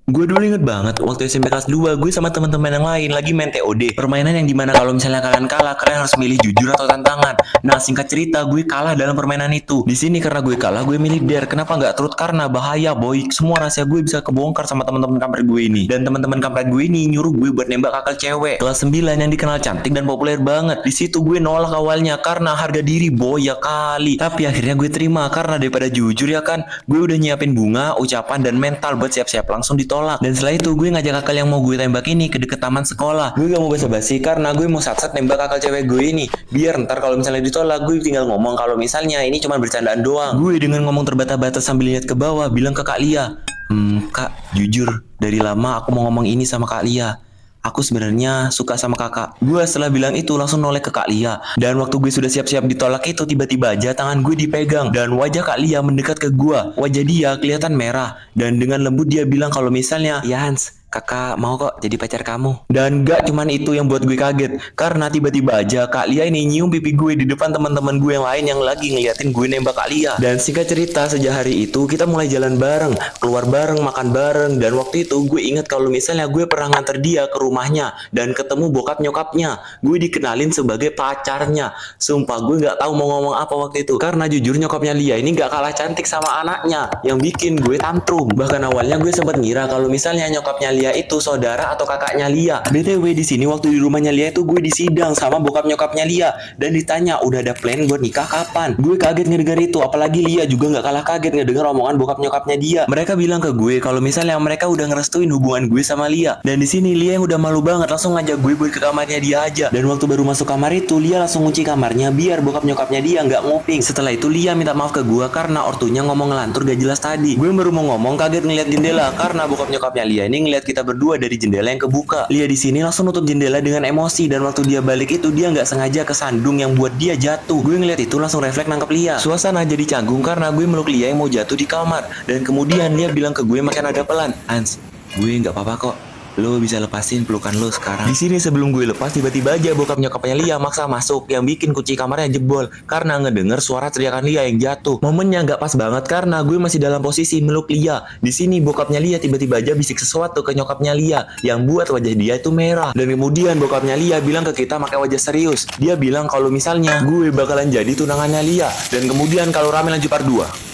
Gue dulu inget banget waktu SMP kelas 2 gue sama teman-teman yang lain lagi main TOD. Permainan yang dimana kalau misalnya kalian kalah, kalian harus milih jujur atau tantangan. Nah, singkat cerita gue kalah dalam permainan itu. Di sini karena gue kalah, gue milih dare. Kenapa nggak truth? Karena bahaya, boy. Semua rahasia gue bisa kebongkar sama teman-teman kampret gue ini. Dan teman-teman kampret gue ini nyuruh gue buat nembak kakak cewek kelas 9 yang dikenal cantik dan populer banget. Di situ gue nolak awalnya karena harga diri, boy, ya kali. Tapi akhirnya gue terima karena daripada jujur ya kan, gue udah nyiapin bunga, ucapan dan mental buat siap-siap langsung ditolak. Dan setelah itu gue ngajak kakak yang mau gue tembak ini ke deket taman sekolah. Gue gak mau basa-basi karena gue mau satset nembak kakak cewek gue ini. Biar ntar kalau misalnya ditolak, gue tinggal ngomong kalau misalnya ini cuma bercandaan doang. Gue dengan ngomong terbata-bata sambil lihat ke bawah bilang ke Kak Lia, Kak, jujur dari lama aku mau ngomong ini sama Kak Lia. Aku sebenarnya suka sama kakak. Gue setelah bilang itu langsung noleh ke Kak Lia. Dan waktu gue sudah siap-siap ditolak itu, tiba-tiba aja tangan gue dipegang. Dan wajah Kak Lia mendekat ke gue. Wajah dia kelihatan merah. Dan dengan lembut dia bilang kalau misalnya, ya Hans, kakak mau kok jadi pacar kamu. Dan gak cuman itu yang buat gue kaget. Karena tiba-tiba aja Kak Lia ini nyium pipi gue di depan teman-teman gue yang lain yang lagi ngeliatin gue nembak Kak Lia. Dan singkat cerita, sejak hari itu kita mulai jalan bareng, keluar bareng, makan bareng. Dan waktu itu gue inget kalau misalnya gue pernah nganter dia ke rumahnya dan ketemu bokap nyokapnya. Gue dikenalin sebagai pacarnya. Sumpah gue gak tahu mau ngomong apa waktu itu. Karena jujur nyokapnya Lia ini gak kalah cantik sama anaknya, yang bikin gue tantrum. Bahkan awalnya gue sempat ngira kalau misalnya nyokapnya Lia itu saudara atau kakaknya Lia. BTW di sini waktu di rumahnya Lia itu gue disidang sama bokap nyokapnya Lia dan ditanya udah ada plan buat nikah kapan. Gue kaget ngedengar itu, apalagi Lia juga nggak kalah kaget ngedengar omongan bokap nyokapnya dia. Mereka bilang ke gue kalau misalnya mereka udah ngerestuin hubungan gue sama Lia. Dan di sini Lia yang udah malu banget langsung ngajak gue buat ke kamarnya dia aja. Dan waktu baru masuk kamar itu Lia langsung kunci kamarnya biar bokap nyokapnya dia nggak nguping. Setelah itu Lia minta maaf ke gue karena ortunya ngomong ngelantur gak jelas tadi. Gue baru mau ngomong kaget ngeliat jendela karena bokap nyokapnya Lia ini ngeliat kita berdua dari jendela yang kebuka. Lia di sini langsung nutup jendela dengan emosi dan waktu dia balik itu dia nggak sengaja kesandung yang buat dia jatuh. Gue ngeliat itu langsung refleks nangkep Lia. Suasana jadi canggung karena gue meluk Lia yang mau jatuh di kamar dan kemudian Lia bilang ke gue makin ada pelan, Hans, gue nggak apa-apa kok. Lo bisa lepasin pelukan lo sekarang. Di sini sebelum gue lepas tiba-tiba aja bokap nyokapnya Lia maksa masuk yang bikin kunci kamarnya jebol karena ngedenger suara teriakan Lia yang jatuh. Momennya nggak pas banget karena gue masih dalam posisi meluk Lia. Di sini bokapnya Lia tiba-tiba aja bisik sesuatu ke nyokapnya Lia yang buat wajah dia itu merah. Dan kemudian bokapnya Lia bilang ke kita pakai wajah serius. Dia bilang kalau misalnya gue bakalan jadi tunangannya Lia dan kemudian kalau rame lanjut part 2.